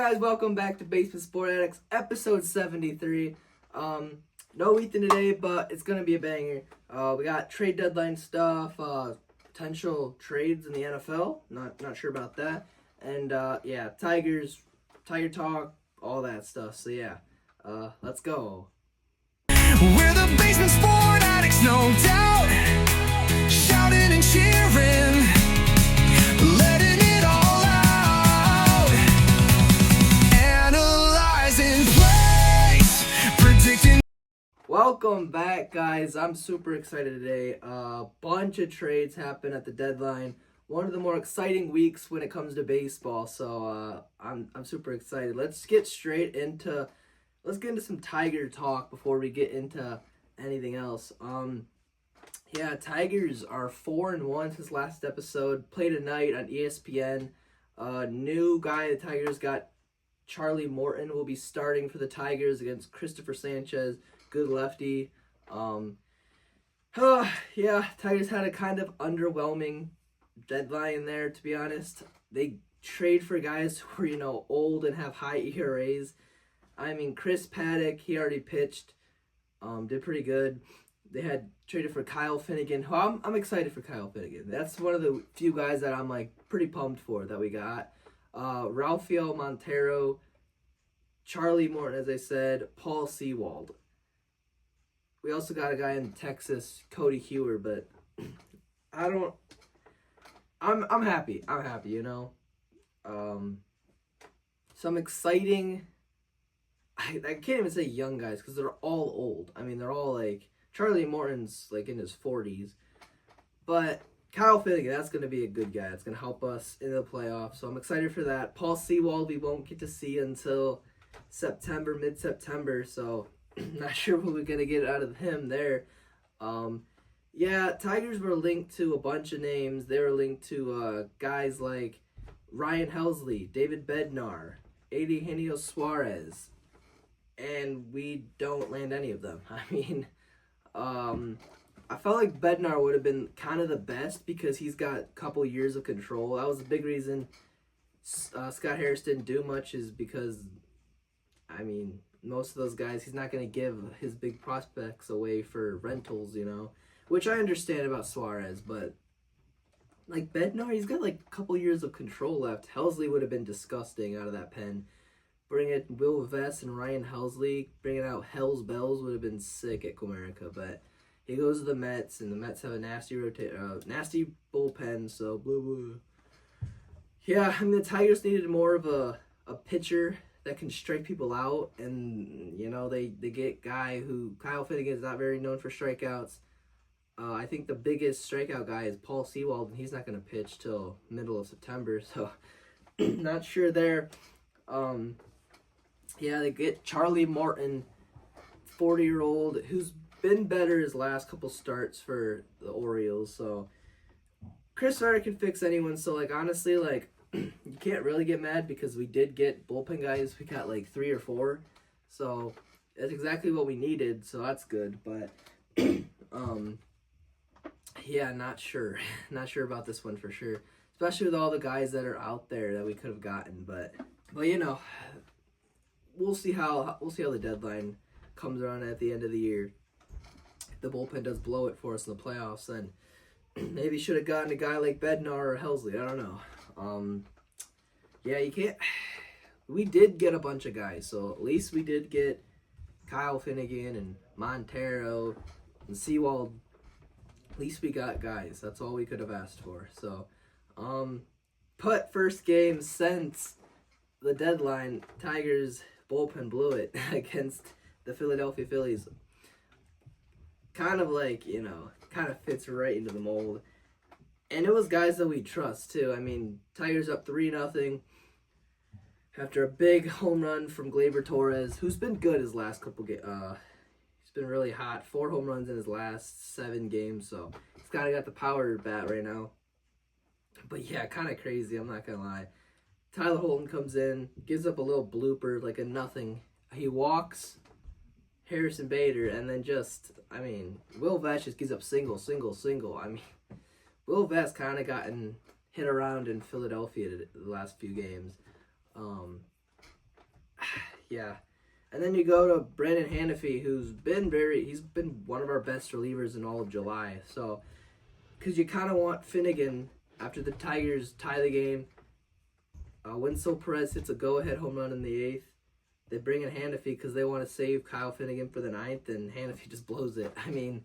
guys, welcome back to Basement Sport Addicts, episode 73. No Ethan today, but it's going to be a banger. We got trade deadline stuff, potential trades in the NFL, not sure about that. And, Tiger talk, all that stuff. So, let's go. We're the Basement Sport Addicts, no doubt. Shouting and cheering, letting it all out. Analyzing plays, predicting. Welcome back, guys. I'm super excited today. A bunch of trades happened at the deadline. One of the more exciting weeks when it comes to baseball. So I'm super excited. Let's get into some Tiger talk before we get into anything else. Tigers are 4-1 since last episode. Play tonight on ESPN. New guy the Tigers got, Charlie Morton, will be starting for the Tigers against Christopher Sanchez. Good lefty. Tigers had a kind of underwhelming deadline there, to be honest. They trade for guys who are, old and have high ERAs. I mean, Chris Paddock, he already pitched, did pretty good. They had traded for Kyle Finnegan, who I'm excited for Kyle Finnegan. That's one of the few guys that I'm, pretty pumped for that we got. Rafael Montero, Charlie Morton, as I said, Paul Sewald. We also got a guy in Texas, Cody Hewer, but I'm happy. I'm happy, Some exciting, I can't even say young guys because they're all old. I mean, they're all Charlie Morton's in his 40s. But Kyle Finnegan, that's going to be a good guy. It's going to help us in the playoffs. So I'm excited for that. Paul Sewald, we won't get to see until mid-September. So not sure what we're going to get out of him there. Tigers were linked to a bunch of names. They were linked to guys like Ryan Helsley, David Bednar, Eugenio Suarez. And we don't land any of them. I mean, I felt like Bednar would have been kind of the best because he's got a couple years of control. That was a big reason Scott Harris didn't do much, is because, most of those guys, he's not going to give his big prospects away for rentals, which I understand about Suarez, but Bednar, he's got a couple years of control left. Helsley would have been disgusting out of that pen. Bringing in Will Vest and Ryan Helsley, bringing out Hells Bells would have been sick at Comerica, but he goes to the Mets, and the Mets have a nasty bullpen, so blah, blah. Yeah, the Tigers needed more of a pitcher that can strike people out, and, they get Kyle Finnegan is not very known for strikeouts. I think the biggest strikeout guy is Paul Sewald, and he's not going to pitch till middle of September, so not sure there. They get Charlie Morton, 40-year-old, who's been better his last couple starts for the Orioles. So Chris Carter can fix anyone. So honestly, you can't really get mad because we did get bullpen guys. We got 3 or 4. So that's exactly what we needed. So that's good. But not sure. Not sure about this one for sure. Especially with all the guys that are out there that we could have gotten. But we'll see how the deadline comes around at the end of the year. If the bullpen does blow it for us in the playoffs, then maybe should have gotten a guy like Bednar or Helsley. I don't know. You can't. We did get a bunch of guys, so at least we did get Kyle Finnegan and Montero and Sewald. At least we got guys. That's all we could have asked for. So, first game since the deadline, Tigers bullpen blew it against the Philadelphia Phillies. Kind of fits right into the mold. And it was guys that we trust too. Tigers up 3-0 after a big home run from Gleyber Torres, who's been good his last couple games. He's been really hot. 4 home runs in his last 7 games, so he's kind of got the power bat right now. But kind of crazy, I'm not going to lie. Tyler Holton comes in, gives up a little blooper, a nothing. He walks Harrison Bader, and then Will Vest just gives up single. Will Vest kind of gotten hit around in Philadelphia the last few games. yeah. And then you go to Brandon Hanafy, he's been one of our best relievers in all of July. So, because you kind of want Finnegan, after the Tigers tie the game, Winslow Perez hits a go-ahead home run in the 8th. They bring in Hanafy because they want to save Kyle Finnegan for the 9th, and Hanafy just blows it. I mean,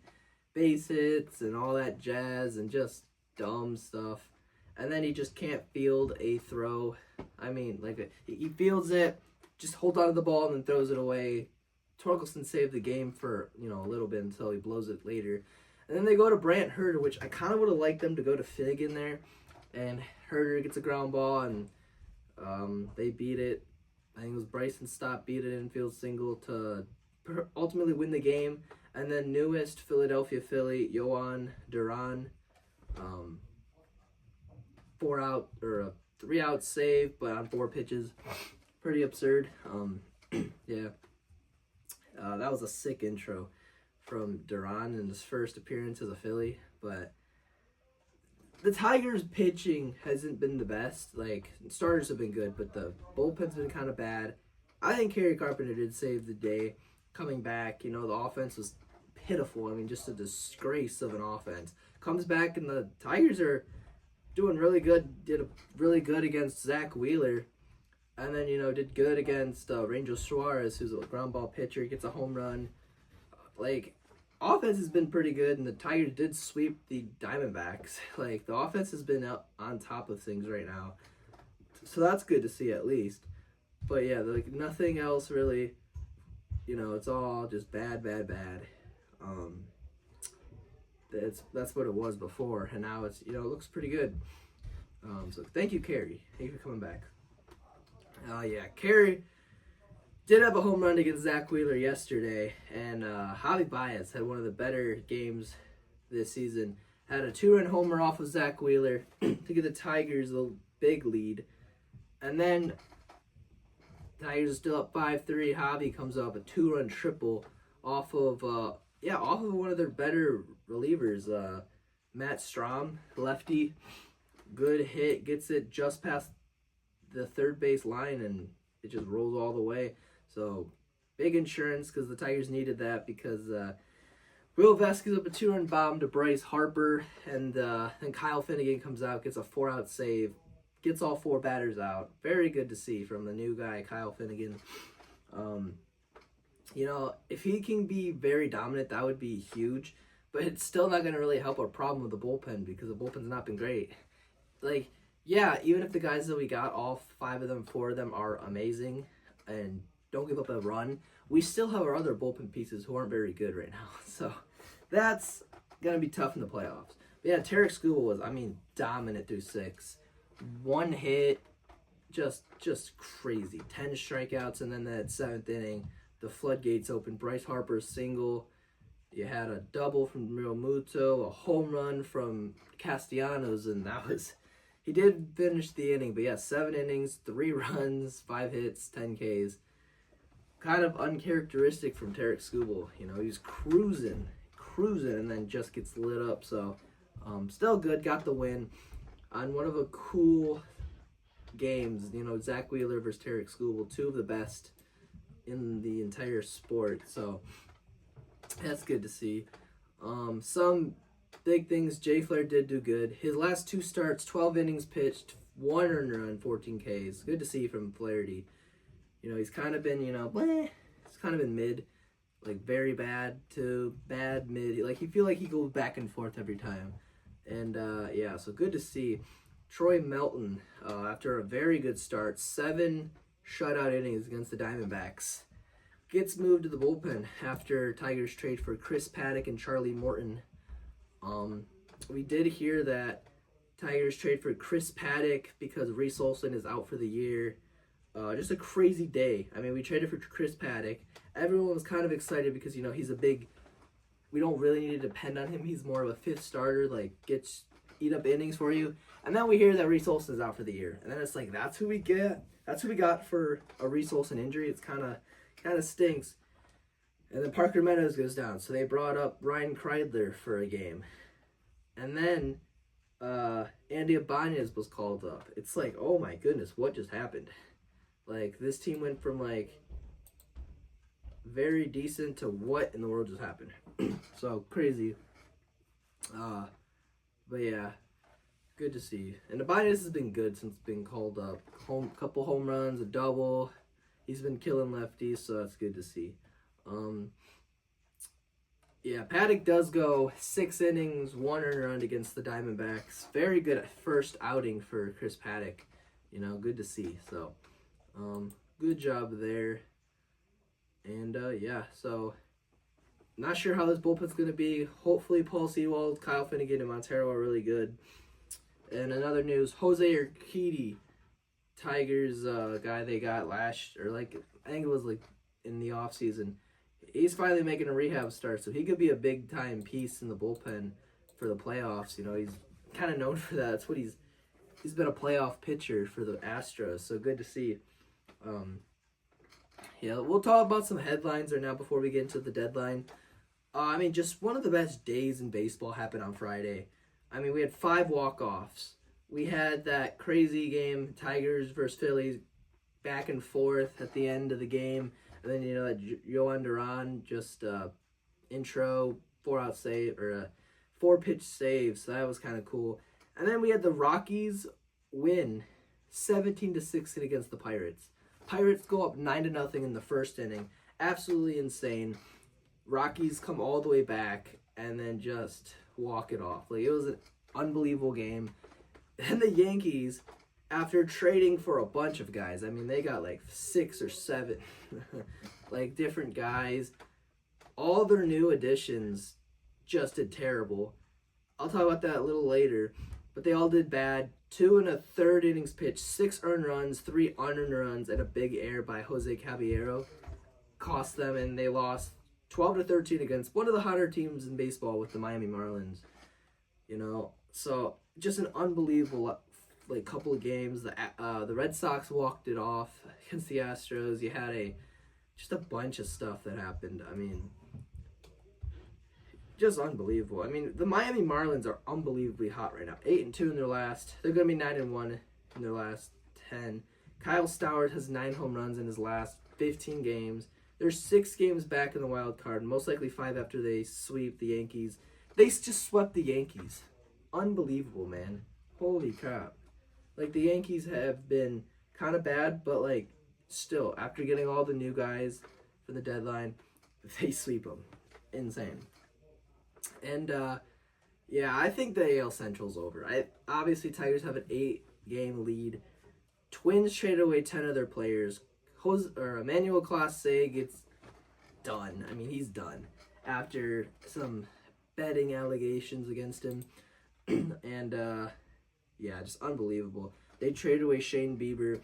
base hits and all that jazz and just dumb stuff. And then he just can't field a throw. I mean, like, he fields it, just holds on to the ball and then throws it away. Torkelson saved the game for, a little bit until he blows it later. And then they go to Brant Herter, which I kind of would have liked them to go to Finnegan there. And Herter gets a ground ball, and they beat it. I think it was Bryson Stott beat an infield single to ultimately win the game. And then newest Philadelphia Philly, Yohan Duran, 3-out save, but on 4 pitches. Pretty absurd. Yeah. That was a sick intro from Duran in his first appearance as a Philly. But the Tigers' pitching hasn't been the best. Like, starters have been good, but the bullpen's been kind of bad. I think Kerry Carpenter did save the day coming back. The offense was pitiful. I mean, just a disgrace of an offense. Comes back, and the Tigers are doing really good. Did really good against Zach Wheeler. And then, did good against Rangel Suarez, who's a ground ball pitcher. He gets a home run. Like, offense has been pretty good, and the Tigers did sweep the Diamondbacks. Like, the offense has been up on top of things right now. So that's good to see at least. But, yeah, like, nothing else really. It's all just bad. That's what it was before, and now it's, it looks pretty good. So thank you, Kerry. Thank you for coming back. Yeah, Kerry did have a home run against Zach Wheeler yesterday, and Javi Baez had one of the better games this season. Had a 2-run homer off of Zach Wheeler to give the Tigers a big lead. And then Tigers are still up 5-3. Javi comes up a 2-run triple off of one of their better relievers, Matt Strom, lefty. Good hit, gets it just past the third base line, and it just rolls all the way. So big insurance because the Tigers needed that, because Will Vesky's up a 2-run bomb to Bryce Harper, and then Kyle Finnegan comes out, gets a 4-out save, gets all 4 batters out. Very good to see from the new guy, Kyle Finnegan. If he can be very dominant, that would be huge, but it's still not going to really help our problem with the bullpen, because the bullpen's not been great. Like, yeah, even if the guys that we got, all 4 of them are amazing and don't give up a run, we still have our other bullpen pieces who aren't very good right now. So that's going to be tough in the playoffs. But yeah, Tarek Skubal was, dominant through 6. 1 hit, just crazy. 10 strikeouts, and then that 7th inning, the floodgates open. Bryce Harper's single. You had a double from Real Muto, a home run from Castellanos, and he did finish the inning. But yeah, 7 innings, 3 runs, 5 hits, 10 Ks. Kind of uncharacteristic from Tarek Skubal. He's cruising, and then just gets lit up. So, still good, got the win on one of the cool games. Zach Wheeler versus Tarek Skubal, 2 of the best in the entire sport. So that's good to see. Some big things. Jay Flair did do good. His last 2 starts, 12 innings pitched, 1 earned run, 14 Ks. Good to see from Flaherty. He's kind of been, he's kind of been mid, like very bad to bad, mid. Like, you feel like he goes back and forth every time. And, so good to see. Troy Melton, after a very good start, 7 shutout innings against the Diamondbacks, gets moved to the bullpen after Tigers trade for Chris Paddock and Charlie Morton. We did hear that Tigers trade for Chris Paddock because Reese Olson is out for the year. Just a crazy day. We traded for Chris Paddock. Everyone was kind of excited because, he's a big... We don't really need to depend on him. He's more of a 5th starter, eat up innings for you. And then we hear that Reese Olson is out for the year. And then it's like, that's who we get. That's who we got for a Reese Olson injury. It's kind of stinks. And then Parker Meadows goes down. So they brought up Ryan Kreidler for a game. And then Andy Ibanez was called up. It's like, oh my goodness, what just happened? This team went from very decent to what in the world just happened. So crazy. But yeah, good to see. And Abidas has been good since being called up. Couple home runs, a double. He's been killing lefties, so that's good to see. Yeah, Paddock does go 6 innings, 1 earned run against the Diamondbacks. Very good first outing for Chris Paddock. Good to see. So, good job there. And yeah, so not sure how this bullpen's going to be. Hopefully, Paul Sewald, Kyle Finnegan, and Montero are really good. And another news: Jose Urquidy, Tigers guy they got I think it was in the off season. He's finally making a rehab start, so he could be a big time piece in the bullpen for the playoffs. He's kind of known for that. That's what he's been a playoff pitcher for the Astros. So good to see. Yeah, we'll talk about some headlines right now before we get into the deadline. Just one of the best days in baseball happened on Friday. We had 5 walk-offs. We had that crazy game, Tigers versus Phillies, back and forth at the end of the game. And then, that Yohan Duran just intro, 4-out save, or a 4-pitch save. So that was kind of cool. And then we had the Rockies win 17-6 against the Pirates. Pirates go up 9-0 in the first inning. Absolutely insane. Rockies come all the way back and then just walk it off. It was an unbelievable game. And the Yankees, after trading for a bunch of guys, they got 6 or 7 different guys. All their new additions just did terrible. I'll talk about that a little later. But they all did bad. 2 1/3 innings pitched, 6 earned runs, 3 unearned runs, and a big error by Jose Caballero cost them, and they lost 12-13 against one of the hotter teams in baseball with the Miami Marlins. So just an unbelievable couple of games. The Red Sox walked it off against the Astros. You had just a bunch of stuff that happened. Just unbelievable. The Miami Marlins are unbelievably hot right now. 8-2 in their last. They're going to be 9-1 in their last 10. Kyle Stowers has 9 home runs in his last 15 games. They're 6 games back in the wild card, most likely 5 after they sweep the Yankees. They just swept the Yankees. Unbelievable, man. Holy crap. The Yankees have been kind of bad, but, still, after getting all the new guys for the deadline, they sweep them. Insane. And, yeah, I think the AL Central's over. Obviously, Tigers have an 8-game lead. Twins traded away 10 of their players. Emmanuel Clase gets done. He's done after some betting allegations against him. And, yeah, just unbelievable. They traded away Shane Bieber.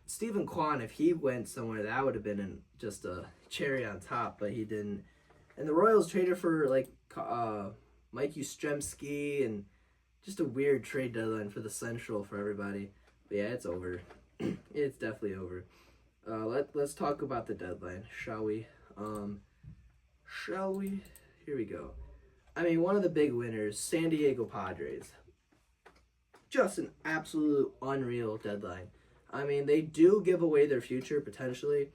Stephen Kwan, if he went somewhere, that would have been just a cherry on top, but he didn't. And the Royals traded for, Mike Yastrzemski, and just a weird trade deadline for the Central for everybody. But, yeah, it's over. It's definitely over. Let's talk about the deadline, shall we? Here we go. One of the big winners, San Diego Padres. Just an absolute unreal deadline. They do give away their future, potentially.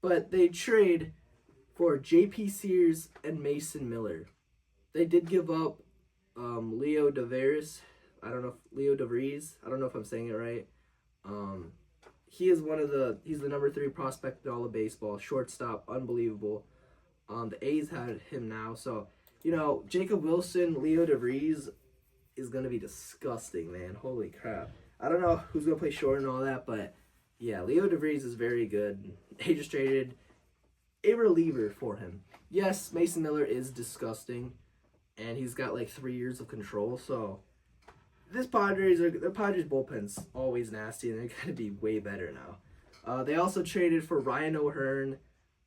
But they trade for J.P. Sears and Mason Miller. They did give up Leo DeVries. I don't know if I'm saying it right. He's the number 3 prospect in all of baseball. Shortstop, unbelievable. The A's have him now. So, Jacob Wilson, Leo DeVries is going to be disgusting, man. Holy crap. I don't know who's going to play short and all that, but yeah, Leo DeVries is very good. They just traded a reliever for him. Yes, Mason Miller is disgusting, and he's got 3 years of control, so the Padres bullpen's always nasty, and they're going to be way better now. They also traded for Ryan O'Hearn,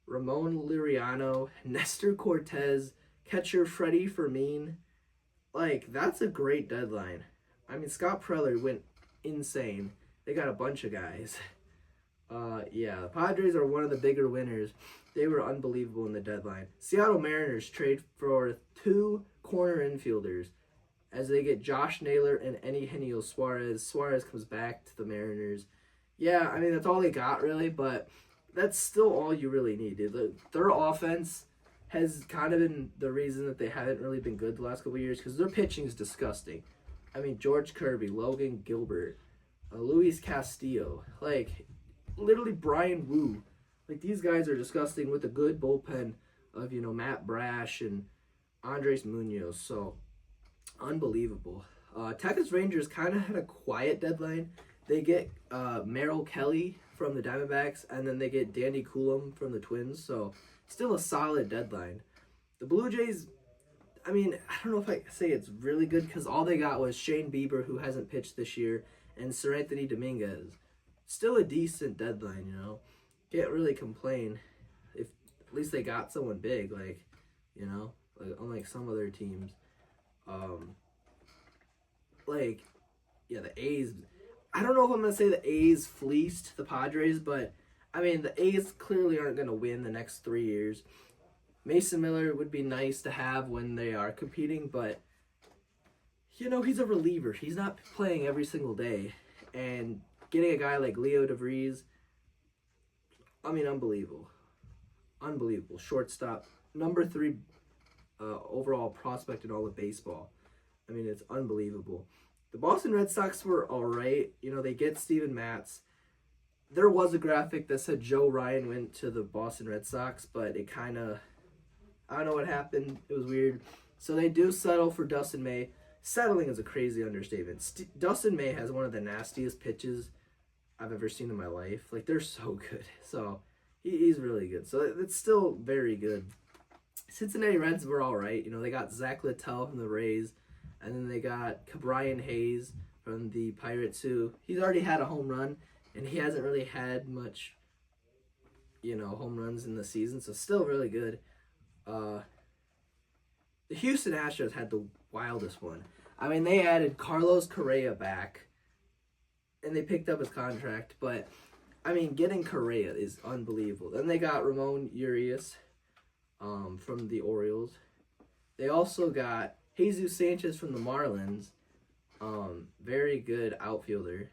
Ramon Liriano, Nestor Cortez, catcher Freddie Fermin. That's a great deadline. Scott Preller went insane. They got a bunch of guys. Yeah, the Padres are one of the bigger winners. They were unbelievable in the deadline. Seattle Mariners trade for 2 corner infielders as they get Josh Naylor and Eugenio Suarez. Suarez comes back to the Mariners. Yeah, that's all they got, really, but that's still all you really need. Their offense has kind of been the reason that they haven't really been good the last couple of years because their pitching is disgusting. I mean, George Kirby, Logan Gilbert, Luis Castillo, like literally Brian Wu. Like these guys are disgusting with a good bullpen of, Matt Brash and Andres Munoz. So unbelievable. Texas Rangers kind of had a quiet deadline. They get Merrill Kelly from the Diamondbacks, and then they get Danny Coulomb from the Twins. So still a solid deadline. The Blue Jays, I mean, I don't know if I say it's really good because all they got was Shane Bieber, who hasn't pitched this year, and Sir Anthony Dominguez. Still a decent deadline, Can't really complain if at least they got someone big, like unlike some other teams. The A's. I don't know if I'm going to say the A's fleeced the Padres, but, I mean, the A's clearly aren't going to win the next 3 years. Mason Miller would be nice to have when they are competing, but, he's a reliever. He's not playing every single day. And getting a guy like Leo DeVries, I mean, unbelievable. Unbelievable. Shortstop. Number 3 overall prospect in all of baseball. I mean, it's unbelievable. The Boston Red Sox were all right. They get Steven Matz. There was a graphic that said Joe Ryan went to the Boston Red Sox, but it kind of, I don't know what happened. It was weird. So they do settle for Dustin May. Settling is a crazy understatement. Dustin May has one of the nastiest pitches I've ever seen in my life. Like, they're so good. So he's really good. So it's still very good. Cincinnati Reds were all right. They got Zach Littell from the Rays. And then they got Brian Hayes from the Pirates, who he's already had a home run, and he hasn't really had much, home runs in the season, so still really good. The Houston Astros had the wildest one. I mean, they added Carlos Correa back, and they picked up his contract, but, I mean, getting Correa is unbelievable. Then they got Ramon Urias from the Orioles. They also got Jesus Sanchez from the Marlins, very good outfielder.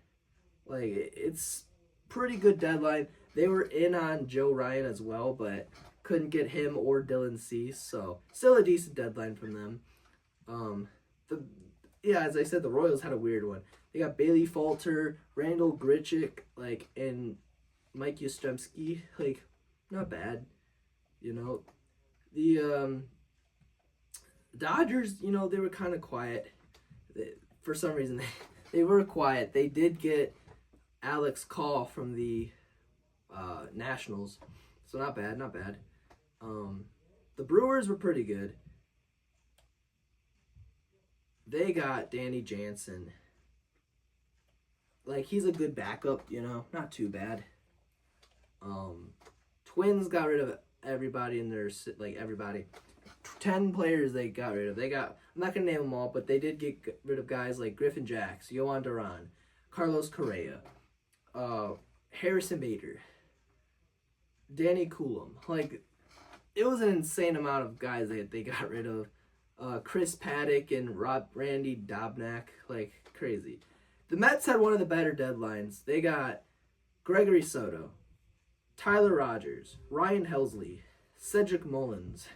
Like, it's pretty good deadline. They were in on Joe Ryan as well, but couldn't get him or Dylan Cease, so still a decent deadline from them. As I said, the Royals had a weird one. They got Bailey Falter, Randall Grichuk, and Mike Yastrzemski. Not bad, The Dodgers, they were kind of quiet. For some reason, they were quiet. They did get Alex Call from the Nationals, so not bad. The Brewers were pretty good. They got Danny Jansen. He's a good backup, not too bad. Twins got rid of everybody in their, everybody. 10 players they got rid of. I'm not going to name them all, but they did get rid of guys like Griffin Jacks, Yohan Duran, Carlos Correa, Harrison Bader, Danny Coulomb. It was an insane amount of guys that they got rid of. Chris Paddock and Randy Dobnak, crazy. The Mets had one of the better deadlines. They got Gregory Soto, Tyler Rogers, Ryan Helsley, Cedric Mullins.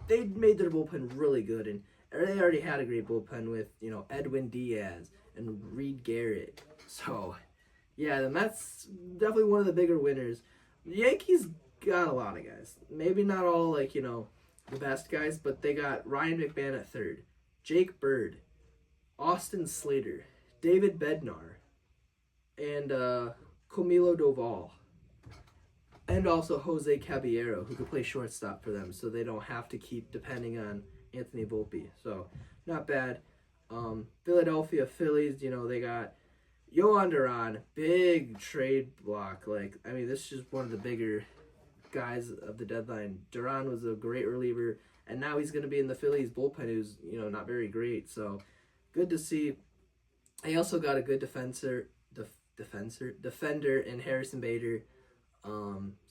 They made their bullpen really good, and they already had a great bullpen with, Edwin Diaz and Reed Garrett. So, the Mets, definitely one of the bigger winners. The Yankees got a lot of guys. Maybe not all, the best guys, but they got Ryan McMahon at third, Jake Bird, Austin Slater, David Bednar, and Camilo Doval. And also Jose Caballero, who could play shortstop for them, so they don't have to keep depending on Anthony Volpe. So, not bad. Philadelphia Phillies, they got Yohan Duran, big trade block. This is one of the bigger guys of the deadline. Duran was a great reliever, and now he's going to be in the Phillies bullpen, who's, not very great. So, good to see. They also got a good defender in Harrison Bader.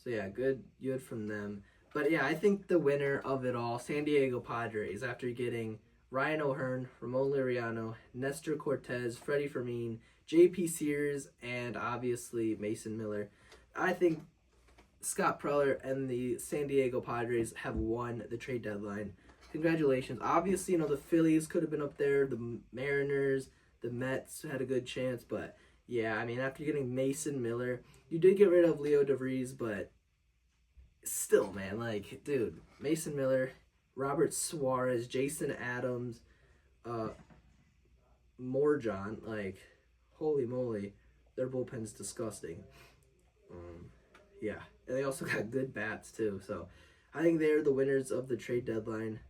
Good from them. But I think the winner of it all, San Diego Padres, after getting Ryan O'Hearn, Ramon Laureano, Nestor Cortez, Freddie Fermin, J.P. Sears, and obviously Mason Miller. I think Scott Preller and the San Diego Padres have won the trade deadline. Congratulations. Obviously, you know, the Phillies could have been up there, the Mariners, the Mets had a good chance, but yeah, I mean, after getting Mason Miller, you did get rid of Leo DeVries, but still, man, like, dude, Mason Miller, Robert Suarez, Jason Adams, Morjon, like, holy moly, their bullpen's disgusting. Yeah, and they also got good bats too. So I think they're the winners of the trade deadline.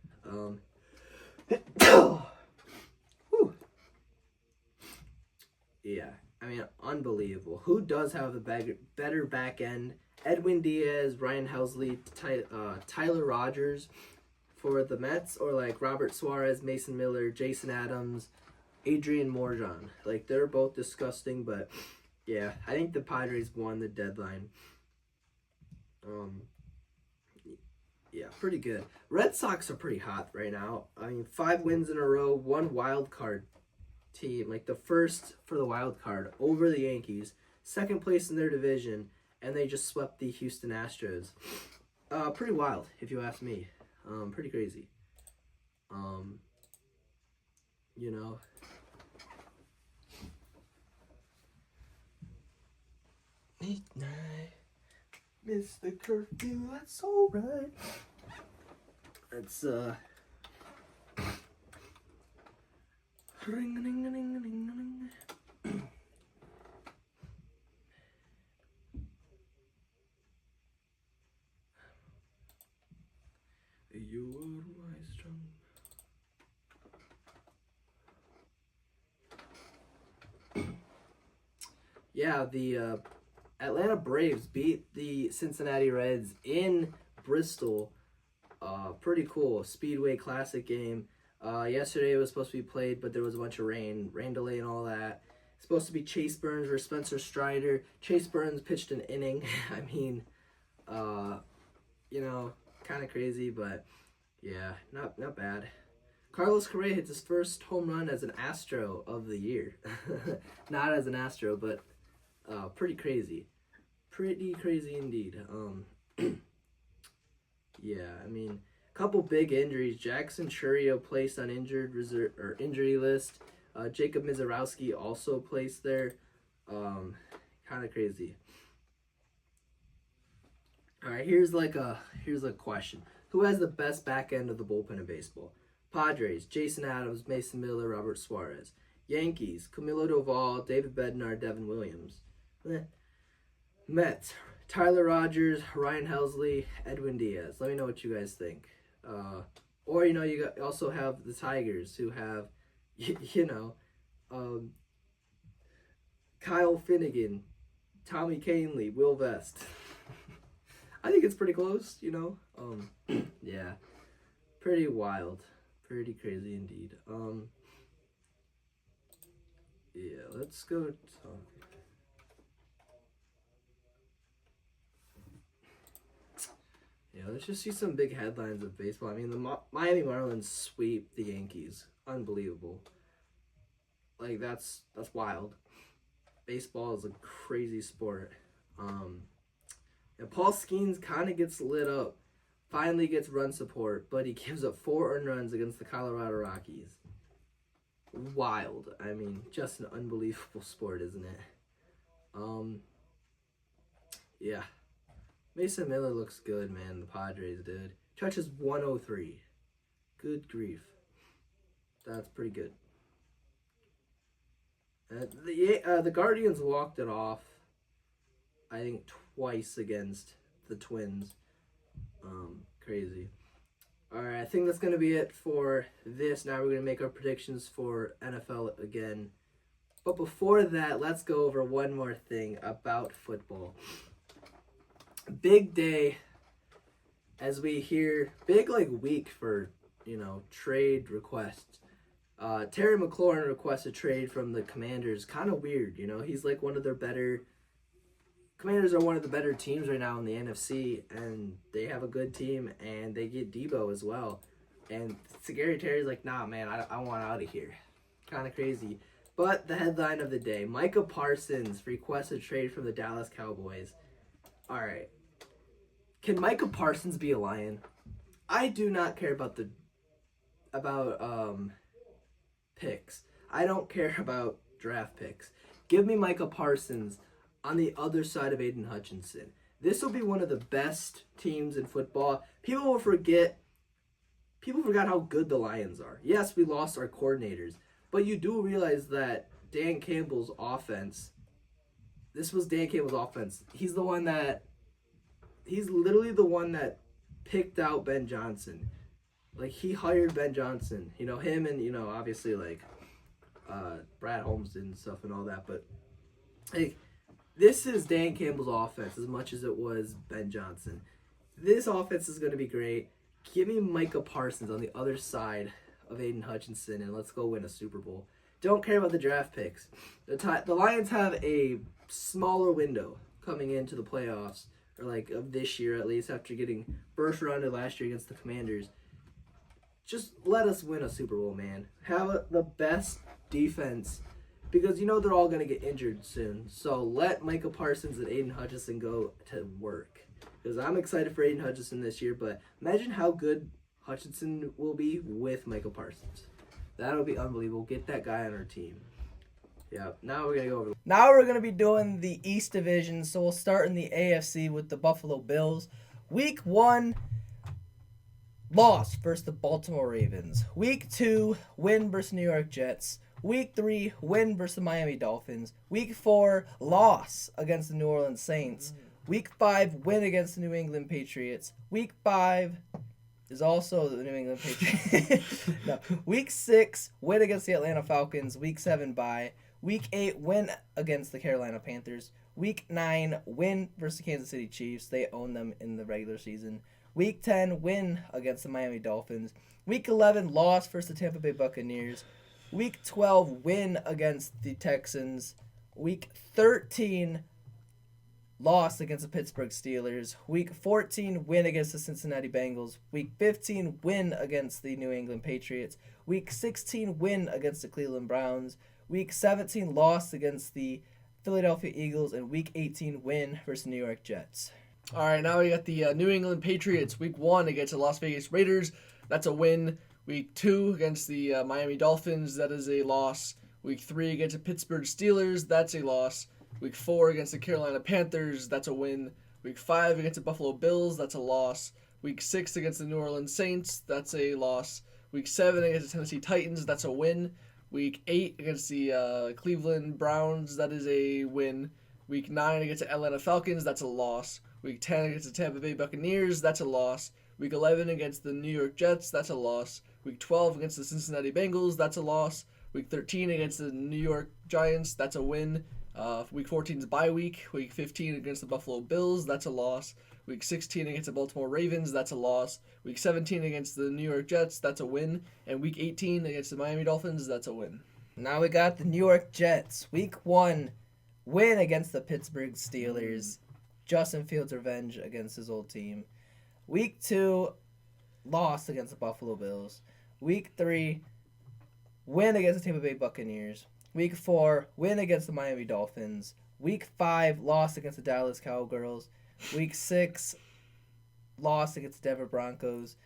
Yeah, I mean, unbelievable. Who does have the better back end? Edwin Diaz, Ryan Helsley, Tyler Rogers for the Mets, or like Robert Suarez, Mason Miller, Jason Adams, Adrian Morjon. Like, they're both disgusting, but yeah, I think the Padres won the deadline. Yeah, pretty good. Red Sox are pretty hot right now. I mean, 5 wins in a row, 1 wild card team, like the first for the wild card over the Yankees, 2nd place in their division, and they just swept the Houston Astros. Pretty wild, if you ask me. Pretty crazy. You know. Midnight. Mr. Curfew, that's alright. That's ring ring ring ring ring. You are my strong. Yeah, the Atlanta Braves beat the Cincinnati Reds in Bristol. Pretty cool. Speedway Classic game. Yesterday it was supposed to be played, but there was a bunch of rain delay and all that. It's supposed to be Chase Burns versus Spencer Strider. Chase Burns pitched an inning. I mean, you know, kind of crazy, but yeah, not bad. Carlos Correa hits his first home run as an Astro of the year. Not as an Astro, but pretty crazy. Pretty crazy indeed. Yeah, I mean, couple big injuries. Jackson Churio placed on injured reserve or injury list. Jacob Mizorowski also placed there. Kind of crazy. All right, here's a question. Who has the best back end of the bullpen in baseball? Padres, Jason Adams, Mason Miller, Robert Suarez. Yankees, Camilo Doval, David Bednar, Devin Williams. Mets, Tyler Rogers, Ryan Helsley, Edwin Diaz. Let me know what you guys think. Or, you know, you also have the Tigers, who have, you know, Kyle Finnegan, Tommy Kahnle, Will Vest. I think it's pretty close, you know. Yeah, pretty wild, pretty crazy indeed. Yeah, let's go talk. Yeah, let's just see some big headlines of baseball. I mean, the Miami Marlins sweep the Yankees. Unbelievable. Like, that's wild. Baseball is a crazy sport. And Paul Skeens kind of gets lit up. Finally gets run support, but he gives up 4 earned runs against the Colorado Rockies. Wild. I mean, just an unbelievable sport, isn't it? Yeah. Mason Miller looks good, man. The Padres did. Touches 103. Good grief. That's pretty good. The Guardians walked it off, I think, twice against the Twins. Crazy. Alright, I think that's going to be it for this. Now we're going to make our predictions for NFL again. But before that, let's go over one more thing about football. Big day, as we hear, big week for, you know, trade requests. Terry McLaurin requests a trade from the Commanders. Kind of weird, you know. He's like one of their better. Commanders are one of the better teams right now in the NFC, and they have a good team, and they get Debo as well. And Gary Terry's like, nah, man, I want out of here. Kind of crazy. But the headline of the day, Micah Parsons requests a trade from the Dallas Cowboys. All right. Can Micah Parsons be a Lion? I do not care about picks. I don't care about draft picks. Give me Micah Parsons on the other side of Aiden Hutchinson. This will be one of the best teams in football. People forgot how good the Lions are. Yes, we lost our coordinators, but you do realize that Dan Campbell's offense, this was Dan Campbell's offense. He's literally the one that picked out Ben Johnson. Like, he hired Ben Johnson. You know, him and, obviously, like, Brad Holmes and stuff and all that. But, like, this is Dan Campbell's offense as much as it was Ben Johnson. This offense is going to be great. Give me Micah Parsons on the other side of Aiden Hutchinson, and let's go win a Super Bowl. Don't care about the draft picks. The Lions have a smaller window coming into the playoffs, or like of this year at least, after getting first rounded last year against the Commanders. Just let us win a Super Bowl, man. Have the best defense, because they're all going to get injured soon. So let Micah Parsons and Aiden Hutchinson go to work. Because I'm excited for Aiden Hutchinson this year, but imagine how good Hutchinson will be with Micah Parsons. That'll be unbelievable. Get that guy on our team. Yeah, now we're going to go over. Now we're going to be doing the East Division, so we'll start in the AFC with the Buffalo Bills. Week 1, loss versus the Baltimore Ravens. Week 2, win versus New York Jets. Week 3, win versus the Miami Dolphins. Week 4, loss against the New Orleans Saints. Week 5, win against the New England Patriots. Week 5 is also the New England Patriots. No. Week 6, win against the Atlanta Falcons. Week 7, bye. Week 8, win against the Carolina Panthers. Week 9, win versus the Kansas City Chiefs. They own them in the regular season. Week 10, win against the Miami Dolphins. Week 11, loss versus the Tampa Bay Buccaneers. Week 12, win against the Texans. Week 13, loss against the Pittsburgh Steelers. Week 14, win against the Cincinnati Bengals. Week 15, win against the New England Patriots. Week 16, win against the Cleveland Browns. Week 17, loss against the Philadelphia Eagles. And Week 18, win versus the New York Jets. All right, now we got the New England Patriots. Week 1 against the Las Vegas Raiders. That's a win. Week 2 against the Miami Dolphins. That is a loss. Week 3 against the Pittsburgh Steelers. That's a loss. Week 4 against the Carolina Panthers. That's a win. Week 5 against the Buffalo Bills. That's a loss. Week 6 against the New Orleans Saints. That's a loss. Week 7 against the Tennessee Titans. That's a win. Week 8 against the Cleveland Browns. That is a win. Week 9 against the Atlanta Falcons. That's a loss. Week 10 against the Tampa Bay Buccaneers. That's a loss. Week 11 against the New York Jets. That's a loss. Week 12 against the Cincinnati Bengals. That's a loss. Week 13 against the New York Giants. That's a win. Week 14 is bye week. Week 15 against the Buffalo Bills. That's a loss. Week 16 against the Baltimore Ravens. That's a loss. Week 17 against the New York Jets. That's a win. And Week 18 against the Miami Dolphins. That's a win. Now we got the New York Jets. Week 1, win against the Pittsburgh Steelers. Justin Fields' revenge against his old team. Week 2, loss against the Buffalo Bills. Week 3, win against the Tampa Bay Buccaneers. Week 4, win against the Miami Dolphins. Week 5, loss against the Dallas Cowgirls. Week 6, loss against the Denver Broncos.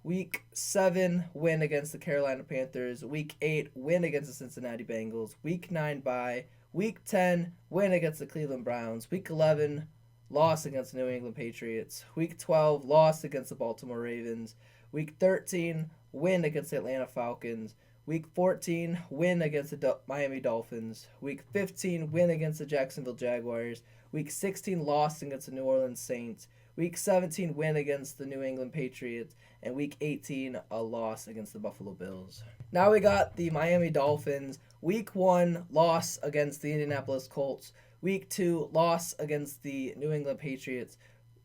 Week 7, win against the Carolina Panthers. Week 8, win against the Cincinnati Bengals. Week 9, bye. Week 10, win against the Cleveland Browns. Week 11, loss against the New England Patriots. Week 12, loss against the Baltimore Ravens. Week 13, win against the Atlanta Falcons. Week 14, win against the Miami Dolphins. Week 15, win against the Jacksonville Jaguars. Week 16, loss against the New Orleans Saints. Week 17, win against the New England Patriots. And Week 18, a loss against the Buffalo Bills. Now we got the Miami Dolphins. Week 1, loss against the Indianapolis Colts. Week 2, loss against the New England Patriots.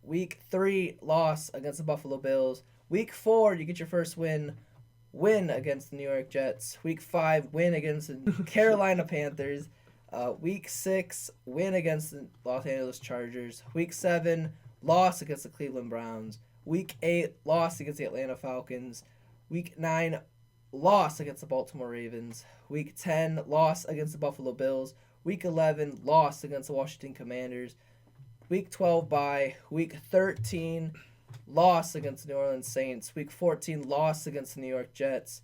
Week 3, loss against the Buffalo Bills. Week 4, you get your first win against the New York Jets. Week 5, win against the Carolina Panthers. Week 6, win against the Los Angeles Chargers. Week 7, loss against the Cleveland Browns. Week 8, loss against the Atlanta Falcons. Week 9, loss against the Baltimore Ravens. Week 10, loss against the Buffalo Bills. Week 11, loss against the Washington Commanders. Week 12 bye. Week 13, loss against the New Orleans Saints. Week 14, loss against the New York Jets.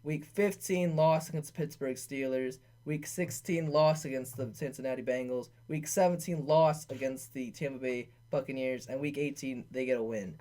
Week 15, loss against the Pittsburgh Steelers. Week 16, loss against the Cincinnati Bengals. Week 17, loss against the Tampa Bay Buccaneers. And Week 18, they get a win.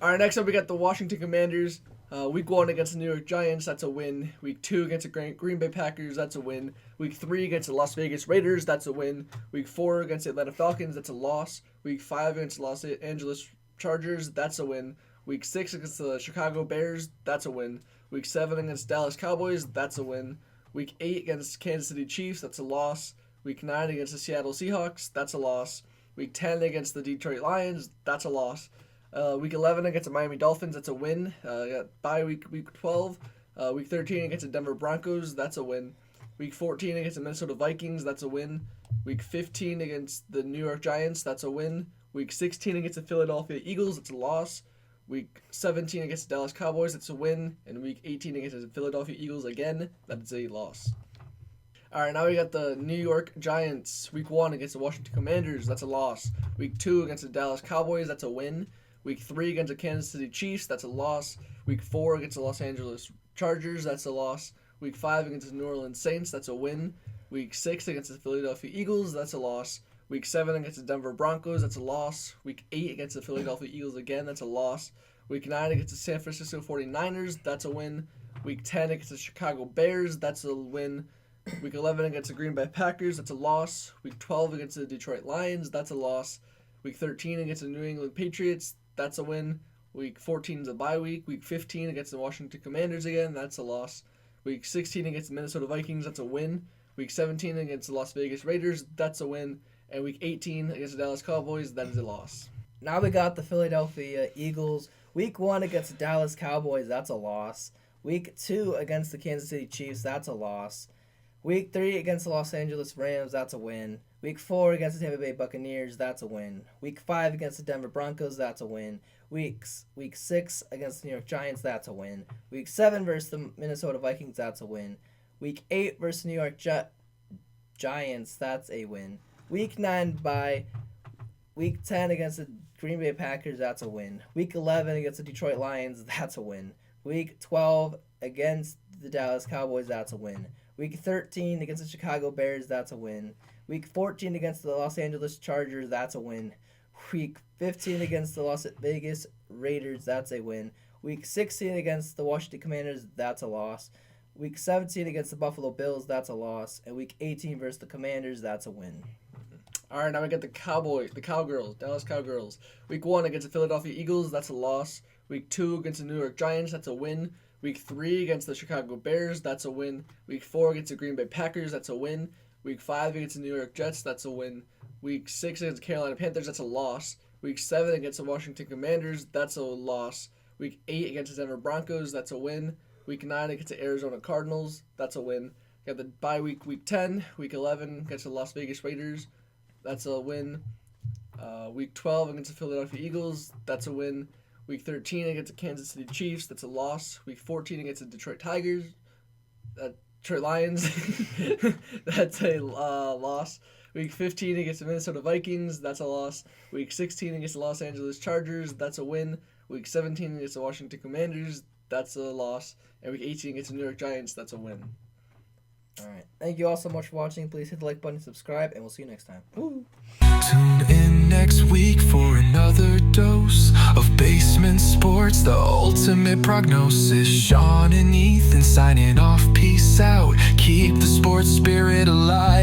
All right, next up we got the Washington Commanders. Week 1 against the New York Giants, that's a win. Week 2 against the Green Bay Packers, that's a win. Week 3 against the Las Vegas Raiders, that's a win. Week 4 against the Atlanta Falcons, that's a loss. Week 5 against the Los Angeles Chargers, that's a win. Week 6 against the Chicago Bears, that's a win. Week 7 against Dallas Cowboys, that's a win. Week 8 against Kansas City Chiefs, that's a loss. Week 9 against the Seattle Seahawks, that's a loss. Week 10 against the Detroit Lions, that's a loss. Week 11 against the Miami Dolphins, that's a win. Got bye week 12. Week 13 against the Denver Broncos, that's a win. Week 14 against the Minnesota Vikings, that's a win. Week 15 against the New York Giants, that's a win. Week 16 against the Philadelphia Eagles, that's a loss. Week 17 against the Dallas Cowboys, that's a win. And Week 18 against the Philadelphia Eagles again, that's a loss. All right, now we got the New York Giants. Week 1 against the Washington Commanders, that's a loss. Week 2 against the Dallas Cowboys, that's a win. Week 3 against the Kansas City Chiefs, that's a loss. Week 4 against the Los Angeles Chargers, that's a loss. Week 5 against the New Orleans Saints, that's a win. Week 6 against the Philadelphia Eagles, that's a loss. Week 7 against the Denver Broncos, that's a loss. Week 8 against the Philadelphia Eagles again, that's a loss. Week 9 against the San Francisco 49ers, that's a win. Week 10 against the Chicago Bears, that's a win. Week 11 against the Green Bay Packers, that's a loss. Week 12 against the Detroit Lions, that's a loss. Week 13 against the New England Patriots, that's a win. Week 14 is a bye week. Week 15 against the Washington Commanders again, that's a loss. Week 16 against the Minnesota Vikings, that's a win. Week 17 against the Las Vegas Raiders, that's a win. And Week 18 against the Dallas Cowboys, that is a loss. Now we got the Philadelphia Eagles. Week 1 against the Dallas Cowboys, that's a loss. Week 2 against the Kansas City Chiefs, that's a loss. Week 3 against the Los Angeles Rams, that's a win. Week 4 against the Tampa Bay Buccaneers, that's a win. Week 5 against the Denver Broncos, that's a win. Week 6 against the New York Giants, that's a win. Week 7 versus the Minnesota Vikings, that's a win. Week 8 versus the New York Giants, that's a win. Week 9 bye. Week 10 against the Green Bay Packers, that's a win. Week 11 against the Detroit Lions, that's a win. Week 12 against the Dallas Cowboys, that's a win. Week 13 against the Chicago Bears, that's a win. Week 14 against the Los Angeles Chargers, that's a win. Week 15 against the Las Vegas Raiders, that's a win. Week 16 against the Washington Commanders, that's a loss. Week 17 against the Buffalo Bills, that's a loss. And Week 18 versus the Commanders, that's a win. All right, now we got the Cowgirls, Dallas Cowgirls. Week 1 against the Philadelphia Eagles, that's a loss. Week 2 against the New York Giants, that's a win. Week 3 against the Chicago Bears, that's a win. Week 4 against the Green Bay Packers, that's a win. Week 5 against the New York Jets, that's a win. Week 6 against the Carolina Panthers, that's a loss. Week 7 against the Washington Commanders, that's a loss. Week 8 against the Denver Broncos, that's a win. Week 9 against the Arizona Cardinals, that's a win. Got the bye week, Week 10. Week 11 against the Las Vegas Raiders, that's a win. Week 12 against the Philadelphia Eagles, that's a win. Week 13 against the Kansas City Chiefs, that's a loss. Week 14 against the Detroit Lions, that's a loss. Week 15 against the Minnesota Vikings, that's a loss. Week 16 against the Los Angeles Chargers, that's a win. Week 17 against the Washington Commanders, that's a loss. And Week 18 against the New York Giants, that's a win. All right. Thank you all so much for watching. Please hit the like button, subscribe, and we'll see you next time. Woo. Tune in next week for another dose of basement sports, the ultimate prognosis. Sean and Ethan signing off. Peace out. Keep the sports spirit alive.